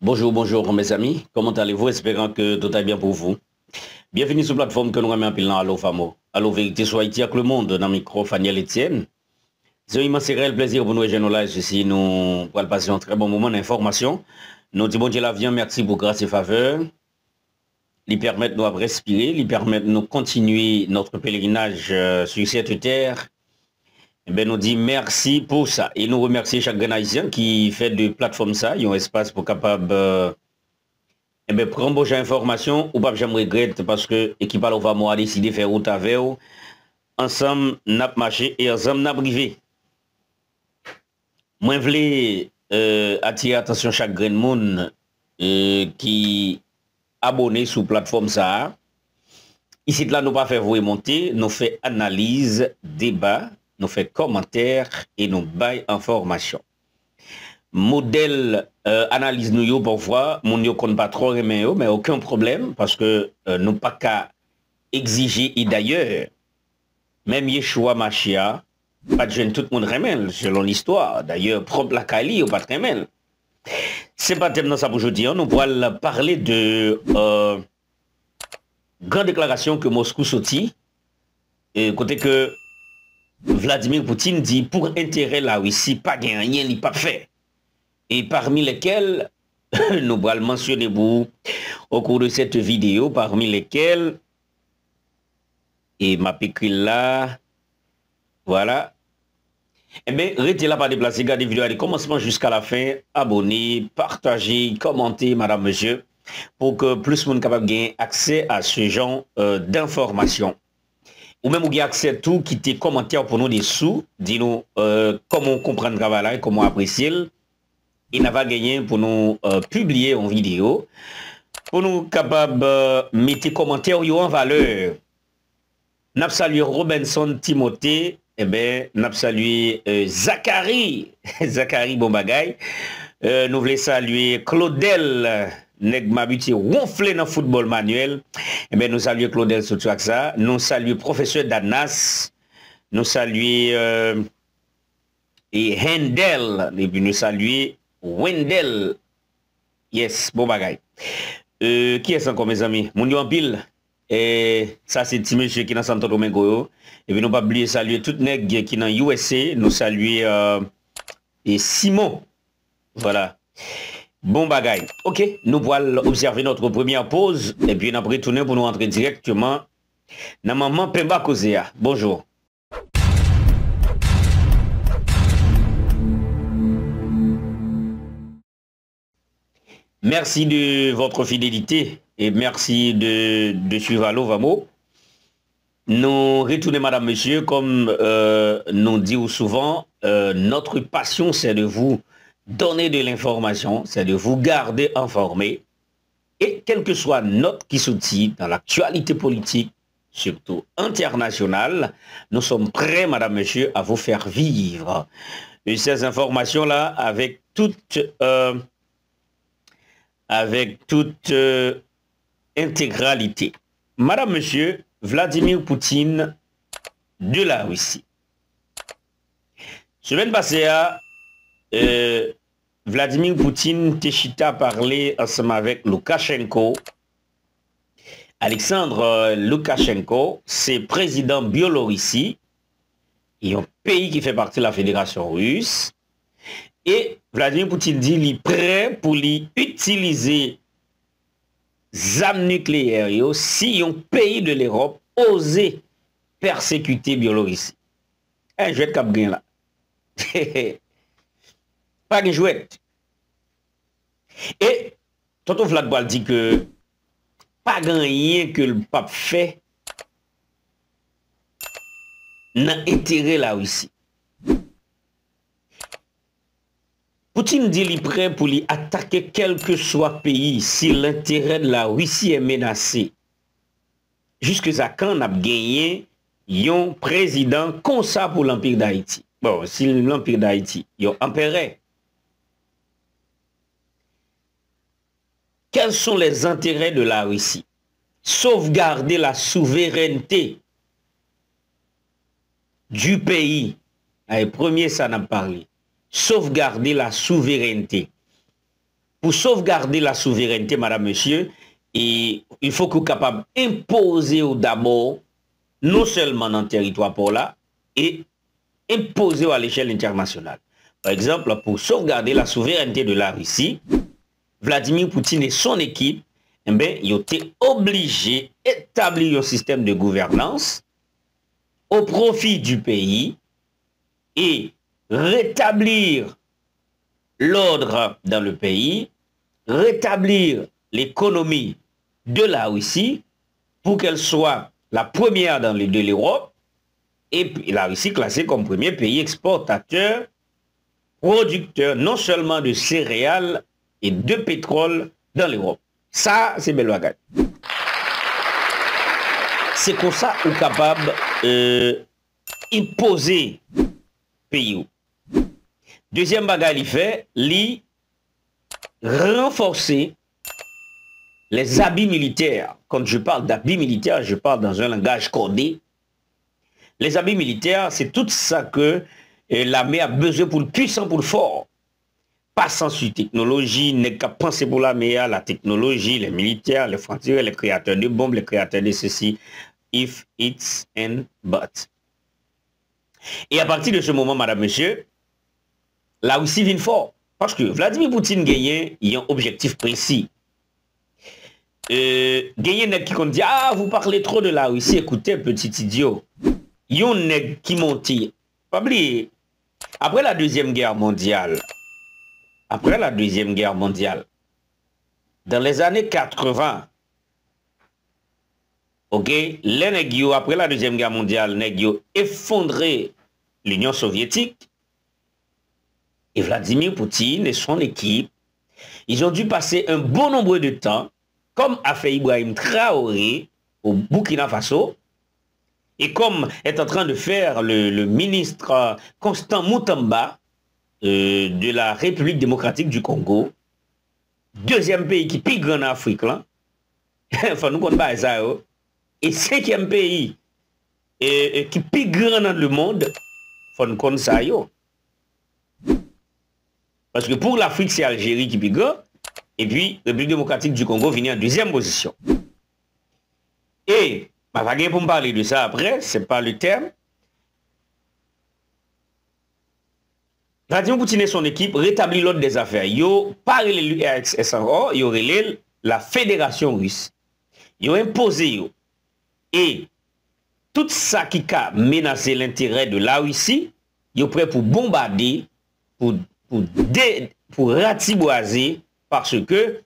Bonjour, bonjour mes amis, comment allez-vous? Espérant que tout est bien pour vous. Bienvenue sur la plateforme que nous remet en pile dans Allo Famo. Allo Vérité soit Haïti avec le monde, dans le micro Faniel Etienne. C'est un immense réel plaisir pour nous et nous là ici. Nous allons passer un très bon moment d'information. Nous disons bon Dieu la vie, merci pour grâce et faveur. Lui permettre de nous respirer, lui permettre de nous continuer notre pèlerinage sur cette terre. Eh bien, nous disons merci pour ça. Et nous remercions chaque Haïtien qui fait de plateforme ça, un espace pour capable eh bien, prendre beaucoup d'informations ou pas jamais regrette parce que l'équipe va a décidé de faire route avec vous. Ensemble, n'a marché et ensemble, n'a privé. Moi, je voulais attirer attention chaque grain de monde qui abonné sur la plateforme ça. Ici, là, nous pas fait vous monter, nous fait analyse, débat, nous fait commentaire et nous bail information. Modèle analyse nous yo parfois, mon yo compte pas trop mais aucun problème parce que nous pas qu'à exiger et d'ailleurs même Yeshua Machia pas de jeune tout le monde remel selon l'histoire d'ailleurs propre la Kali ou pas de remel. C'est pas thème dans ça pour aujourd'hui, nous pourrons parler de grande déclaration que Moscou sorti côté que Vladimir Poutine dit pour intérêt la Russie pas gagner ni pas fait. Et parmi lesquels, nous allons mentionner vous au cours de cette vidéo, parmi lesquels, et ma écrit là, voilà. Eh bien, restez là, pas déplacer, gardez la vidéo du commencement jusqu'à la fin, abonnez, partagez, commentez, madame, monsieur, pour que plus de monde capable gagner accès à ce genre d'informations. Ou même vous avez accès à tout, quittez commentaire pour nous dessous, dis-nous comment on comprend le travail, comment apprécier. Il n'a pas gagné pour nous publier en vidéo, pour nous capables mettre commentaires en valeur. N'a salué Robinson Timothée, eh ben n'a salué Zachary, Zachary Bombagay. Nous voulons saluer Claudel, nèg m'habitué ronfler dans football manuel. Eh ben nous saluons Claudel sur tout ça. Nous saluons professeur Danas. Nous saluons et Hendel, et puis nous saluons Wendell. Yes, bon bagay. Qui est-ce encore, mes amis? Mon en pile. Et ça, c'est petit monsieur qui est dans Santo Domingo. Et puis, nous pas oublier saluer tout nèg qui est dans USA. Nous saluer et Simon. Voilà. Bon bagay. OK, nous allons observer notre première pause. Et puis, nous allons retourner pour nous entrer directement dans Maman Pemba Kozea. Bonjour. Merci de votre fidélité et merci de suivre Allo Vamo. Nous retournons, madame, monsieur, comme nous disons souvent, notre passion, c'est de vous donner de l'information, c'est de vous garder informés. Et quel que soit notre qui soutient dans l'actualité politique, surtout internationale, nous sommes prêts, madame, monsieur, à vous faire vivre ces informations-là avec toute intégralité. Madame, monsieur, Vladimir Poutine de la Russie. Semaine passée, Vladimir Poutine Téchita parlé ensemble avec Loukachenko. Alexandre Loukachenko, c'est président Biélorussie, et un pays qui fait partie de la Fédération russe. Et Vladimir Poutine dit qu'il est prêt pour utiliser les armes nucléaires si un pays de l'Europe osait persécuter Biélorussie. Un jouet cap gain là. Pas de jouet. Et Tonton Vladimir dit que pas rien que le pape fait n'a intérêt la Russie. Poutine dit qu'il est prêt pour lui attaquer quel que soit pays si l'intérêt de la Russie est menacé. Jusque à quand on a gagné un président comme ça pour l'Empire d'Haïti. Bon, si l'Empire d'Haïti, il y a empereur. Quels sont les intérêts de la Russie? Sauvegarder la souveraineté du pays. Allez, premier, ça n'a pas parlé. Sauvegarder la souveraineté. pour sauvegarder la souveraineté, madame, monsieur, et il faut que vous capable d'imposer d'abord, non seulement dans le territoire pour là, et imposer à l'échelle internationale. Par exemple, pour sauvegarder la souveraineté de la Russie, Vladimir Poutine et son équipe, eh bien, ils ont été obligés d'établir un système de gouvernance au profit du pays et rétablir l'ordre dans le pays, rétablir l'économie de la Russie pour qu'elle soit la première dans de l'Europe et puis la Russie classée comme premier pays exportateur, producteur non seulement de céréales et de pétrole dans l'Europe. Ça, c'est belle bagage. C'est comme ça qu'on est capable d'imposer pays. Deuxième bagage, il fait, renforcer les habits militaires. Quand je parle d'habits militaires, je parle dans un langage codé. Les habits militaires, c'est tout ça que l'armée a besoin pour le puissant, pour le fort. Pas sans technologie, n'est qu'à penser pour l'armée, la technologie, les militaires, les frontières, les créateurs de bombes, les créateurs de ceci, if, it's, and, but. Et à partir de ce moment, madame, monsieur, la Russie vient fort. Parce que Vladimir Poutine gagne, il y a un objectif précis. Gagne qui dit, ah, vous parlez trop de la Russie, écoutez, petit idiot. Il y a un qui monte. Pas oublier, après la Deuxième Guerre mondiale, dans les années 80, ok, les nègres, après la Deuxième Guerre mondiale, nègres effondré l'Union soviétique. Et Vladimir Poutine et son équipe, ils ont dû passer un bon nombre de temps, comme a fait Ibrahim Traoré au Burkina Faso, et comme est en train de faire le ministre Constant Moutamba de la République démocratique du Congo, deuxième pays qui pique en Afrique, là, enfin nous connaissons pas ça, et cinquième pays qui pique grand dans le monde, faut nous connaître ça, yo. Parce que pour l'Afrique, c'est Algérie qui pique grand, et puis la République démocratique du Congo vient en deuxième position. Et, ma vague pour me parler de ça après, c'est pas le terme. Vladimir Poutine et son équipe rétablit l'ordre des affaires. Yo, pas l'URSS encore, yo relève la Fédération russe. Yo imposé yo. Et tout ça qui a menacé l'intérêt de la Russie, yo prêt pour bombarder, pour ratiboiser, parce que,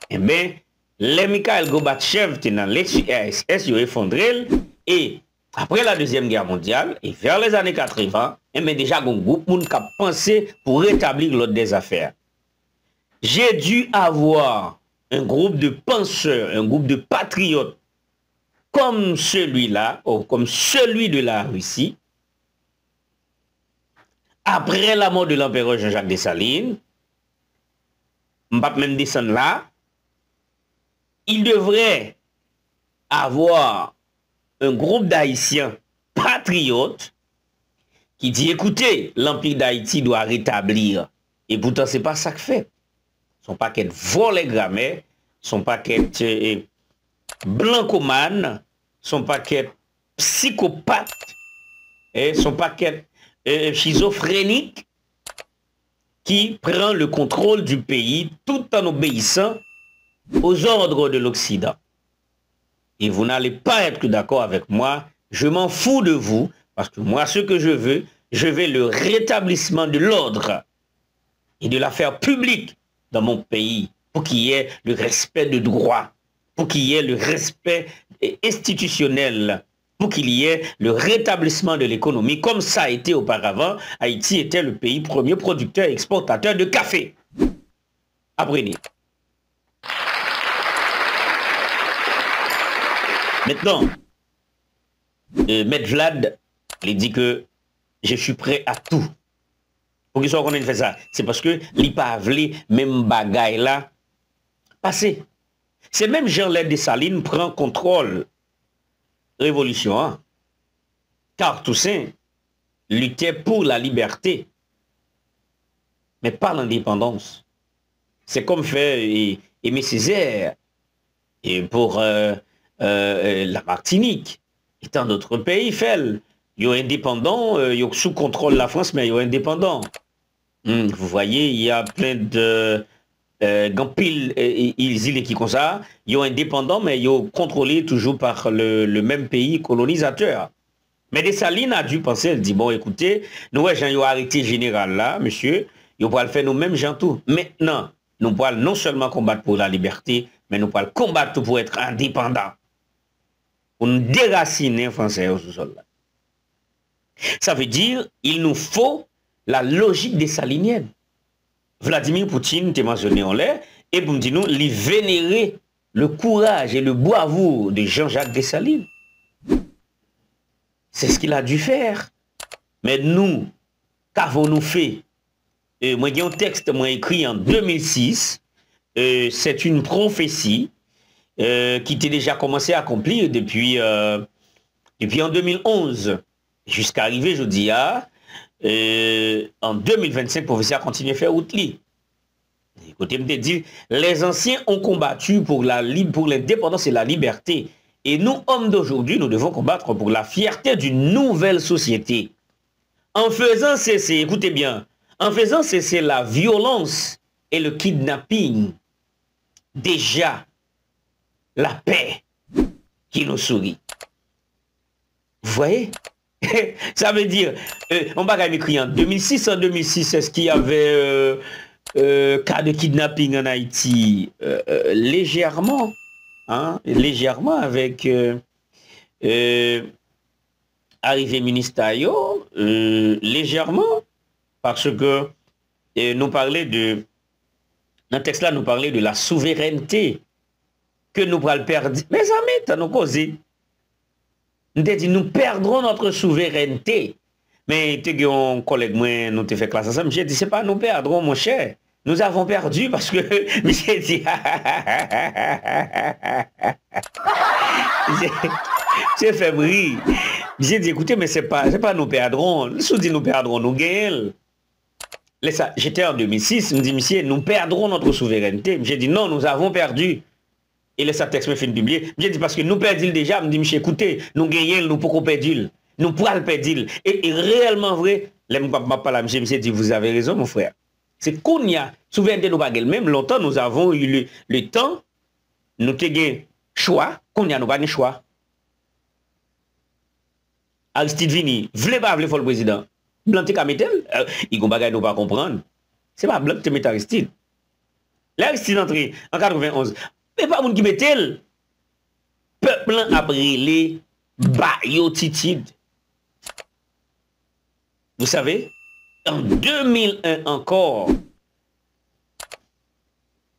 eh bien, les Mikhail Gorbatchev étaient dans l'ex-URSS, ils ont effondré, et après la Deuxième Guerre mondiale, et vers les années 80, eh bien, déjà, un groupe qui a pensé pour rétablir l'ordre des affaires. J'ai dû avoir un groupe de penseurs, un groupe de patriotes, comme celui-là, ou comme celui de la Russie, après la mort de l'empereur Jean-Jacques Dessalines, je ne vais pas même descendre là, il devrait avoir un groupe d'Haïtiens patriotes qui dit, écoutez, l'Empire d'Haïti doit rétablir. Et pourtant, ce n'est pas ça que fait. Son paquet volé grammaire, son paquet blancomane, son paquet psychopathe, et son paquet schizophrénique qui prend le contrôle du pays tout en obéissant aux ordres de l'Occident. Et vous n'allez pas être d'accord avec moi, je m'en fous de vous, parce que moi, ce que je veux le rétablissement de l'ordre et de l'affaire publique dans mon pays, pour qu'il y ait le respect de droit, pour qu'il y ait le respect institutionnel, pour qu'il y ait le rétablissement de l'économie, comme ça a été auparavant. Haïti était le pays premier producteur et exportateur de café. Apprenez. Maintenant, Maître Vlad, il dit que je suis prêt à tout. Pour qu'il soit qu'on ait fait ça, c'est parce que il pas voulu même bagaille là passer. C'est même Jean-Led Dessalines prend contrôle révolution, hein? Car Toussaint luttait pour la liberté, mais pas l'indépendance. C'est comme fait Aimé Césaire et pour la Martinique et tant d'autres pays. Ils sont indépendants, ils sont sous contrôle de la France, mais ils sont indépendants. Vous voyez, il y a plein de Gampil, îles qui comme ça, ils sont indépendants, mais ils sont contrôlés toujours par le même pays colonisateur. Mais Dessalines a dû penser, elle dit, bon, écoutez, nous, gens, ils ont arrêté général là, monsieur, ils vont le faire nous-mêmes, gens tout. Maintenant, nous pouvons non seulement combattre pour la liberté, mais nous pouvons combattre pour être indépendants. Pour nous déraciner français au sous-sol. Ça veut dire, il nous faut la logique dessalinienne. Vladimir Poutine, t'es mentionné en l'air, et pour me dire nous, il vénérer le courage et le bravoure de Jean-Jacques Dessalines. C'est ce qu'il a dû faire. Mais nous, qu'avons-nous fait? Moi, j'ai un texte moi, écrit en 2006. C'est une prophétie qui était déjà commencé à accomplir depuis en 2011. Jusqu'à arriver, je dis, en 2025, prophétie a continué à faire outli. Écoutez, me dit, les anciens ont combattu pour l'indépendance et la liberté. Et nous, hommes d'aujourd'hui, nous devons combattre pour la fierté d'une nouvelle société. En faisant cesser, écoutez bien, en faisant cesser la violence et le kidnapping, déjà, la paix qui nous sourit. Vous voyez? Ça veut dire, on va écrit en 2006, est-ce qu'il y avait cas de kidnapping en Haïti? Légèrement. Hein, légèrement avec arrivée ministérielle, légèrement, parce que nous parlait de, dans le texte là, nous parlait de la souveraineté que nous pourrons perdre. Mais amis, ça nous cause. Nous dit, nous perdrons notre souveraineté. Mais tu as un collègue, moi, nous te fait classe ensemble, j'ai dit, c'est pas nous perdrons, mon cher. Nous avons perdu parce que j'ai dit, j'ai fait rire. J'ai dit, écoutez, mais c'est pas nous perdrons. Si on dit nous perdrons, nous gagnons. J'étais en 2006, il me dit, monsieur, nous perdrons notre souveraineté. J'ai dit, non, nous avons perdu. Et le texte me fait publier. J'ai dit, parce que nous perdons déjà. Je me dit, monsieur, écoutez, nous gagnons, nous pourrons perdre. Nous pourrons le perdre. Et réellement vrai, monsieur dit, vous avez raison, mon frère. C'est qu'on y a, souveraineté nous bagues même longtemps, nous avons eu le temps, nous avons choix, qu'on y a nous pas de choix. Aristide Vini, vle pas vle le président. Blanc te kametel, il gon bagay nous pas comprendre. C'est pas blanc te met Aristide. L'Aristide entré en 91, mais pas moun qui metel. Peuple a brûlé bayotitide. Vous savez? En 2001 encore,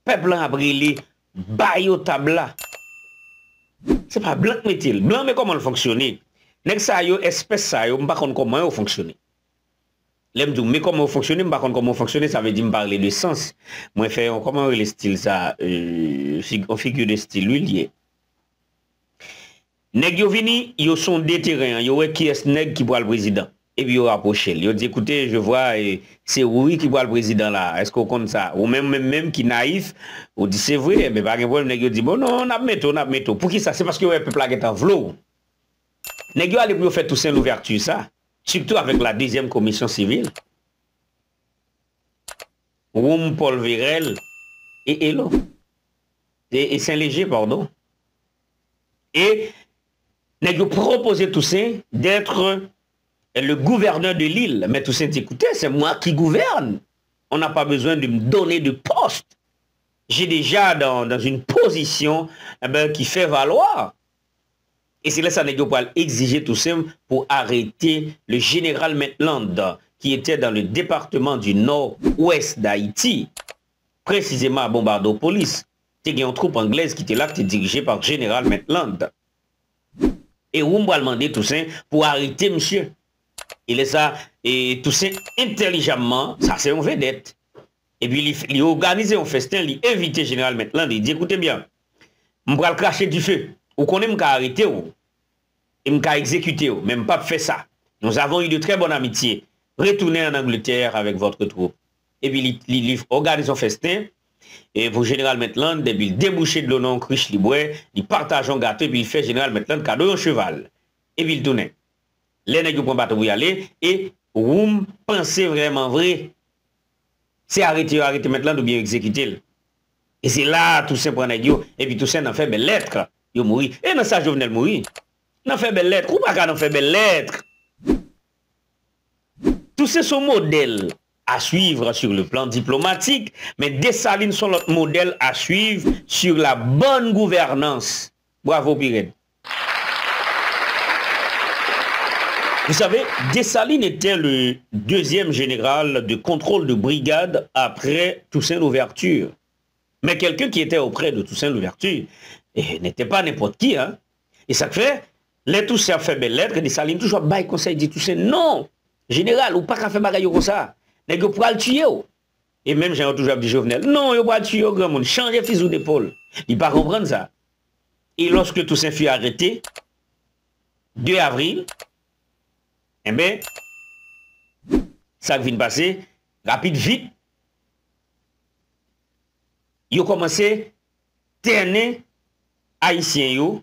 peuple a brûlé Bayotabla. C'est pas blanc mais blanc mais comment le fonctionner? Nek sa yo espèce sa yo, m'pa konn comment yo fonctionner. L'aime dou mais comment fonctionner, m'pa konn comment fonctionner, ça veut dire me parler de sens. Moi faire comment le style ça en figure de style lié. Nèg yo vini, yo sont des terrains, yo wè qui est nèg qui boit le président. Et puis, il rapproche. Il dit, écoutez, je vois, c'est oui qui voit le président là. Est-ce qu'on compte ça? Ou même qui naïf, on dit, c'est vrai, mais par exemple, il dit, bon, non, on a métaux. Pour qui ça? C'est parce que le peuple est en vlot. Nèg yo allé pour faire tout ça l'ouverture, ça. Surtout avec la deuxième commission civile. Roum Paul Virel et Elo. Et Saint-Léger, pardon. Et nèg yo proposé tout ça d'être le gouverneur de l'île. Mais tout ça, écoutez, c'est moi qui gouverne. On n'a pas besoin de me donner de poste. J'ai déjà dans une position qui fait valoir. Et c'est là ça n'est pas exiger tout ça pour arrêter le général Maitland qui était dans le département du nord-ouest d'Haïti, précisément à Bombardopolis. Il y a une troupe anglaise qui était là, qui était dirigée par le général Maitland. Et on va demander tout ça pour arrêter monsieur. Il est ça, et tout ça intelligemment, ça c'est une vedette. Et puis il organise un festin, il invite le général Maitland, il dit écoutez bien, je vais le cracher du feu. Ou qu'on aime qu'à arrêter ou, et qu'à exécuter ou, même pas fait ça. Nous avons eu de très bonnes amitiés. Retournez en Angleterre avec votre troupe. Et puis il organise un festin, Et pour Général Maitland, depuis le débouché de l'eau non criche libre, il partage un gâteau, puis il fait Général Maitland cadeau un cheval. Et puis il tourne. Les nègres prennent bateau pour y aller, et vous pensez vraiment vrai, c'est arrêter Maitland ou bien exécuter. Et c'est là, Toussaint prend nègre, et puis Toussaint en fait belle lettre, il mourit. Et dans ça, Jovenel mourit. Il en fait belle lettre, ou pas qu'à en fait belle lettre. Toussaint son modèle à suivre sur le plan diplomatique, mais Dessalines sont notre modèle à suivre sur la bonne gouvernance. Bravo, Pirène. Vous savez, Dessalines était le deuxième général de contrôle de brigade après Toussaint Louverture. Mais quelqu'un qui était auprès de Toussaint Louverture n'était pas n'importe qui. Hein? Et ça fait, les Toussaint fait belle lettre, Dessalines toujours bail conseil dit Toussaint, non, général, ou pas qu'à faire bagaille comme ça. N'est-ce que pour le tuer. Et même j'ai toujours dit Jovenel, non, il ne pas le tuer, grand monde, changer fusil d'épaule. Il ne pas comprendre ça. Et lorsque Toussaint fut arrêté, 2 avril, eh bien, ça vient de passer, rapide, vite, il a commencé à terner Haïtiens,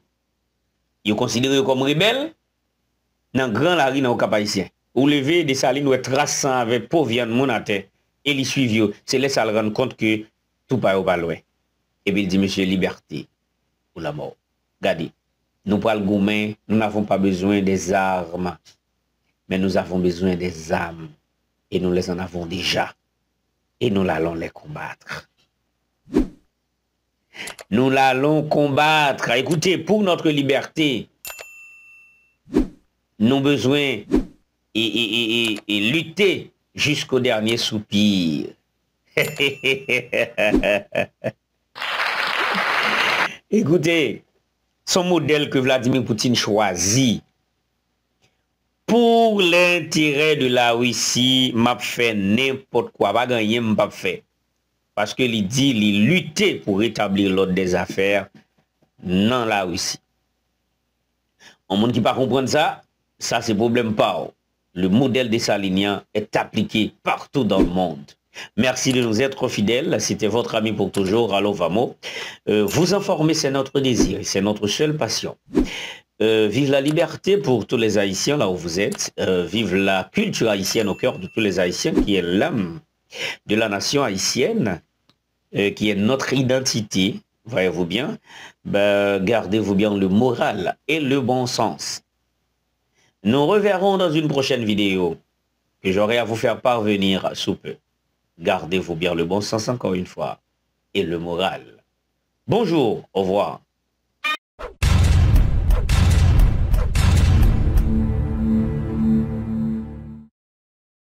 il a considéré comme rebelle, dans le grand la rue dans le Cap Haïtien. Ou lever des salines ou traçant avec pauvre viande mon à terre, et les suivre, c'est là ça le rendre compte que tout pas pas loin. Et puis il dit, monsieur, liberté ou la mort. Regardez, nous pas le gourmet, nous n'avons pas besoin des armes, mais nous avons besoin des âmes. Et nous les en avons déjà. Et nous allons les combattre. Nous l'allons combattre. Écoutez, pour notre liberté, nous avons besoin et lutter jusqu'au dernier soupir. Écoutez, son modèle que Vladimir Poutine choisit pour l'intérêt de la Russie, m'a fait n'importe quoi, pas gagner, m'a pas fait. Parce que il dit, il lutter pour rétablir l'ordre des affaires dans la Russie. Un monde qui ne comprend ça, ça c'est problème pas. Le modèle Dessaliniens est appliqué partout dans le monde. Merci de nous être fidèles. C'était votre ami pour toujours, Allo Vamo. Vous informer, c'est notre désir, c'est notre seule passion. Vive la liberté pour tous les Haïtiens là où vous êtes. Vive la culture haïtienne au cœur de tous les Haïtiens qui est l'âme de la nation haïtienne, qui est notre identité. Voyez-vous bien. Gardez-vous bien le moral et le bon sens. Nous reverrons dans une prochaine vidéo que j'aurai à vous faire parvenir sous peu. Gardez-vous bien le bon sens encore une fois et le moral. Bonjour, au revoir.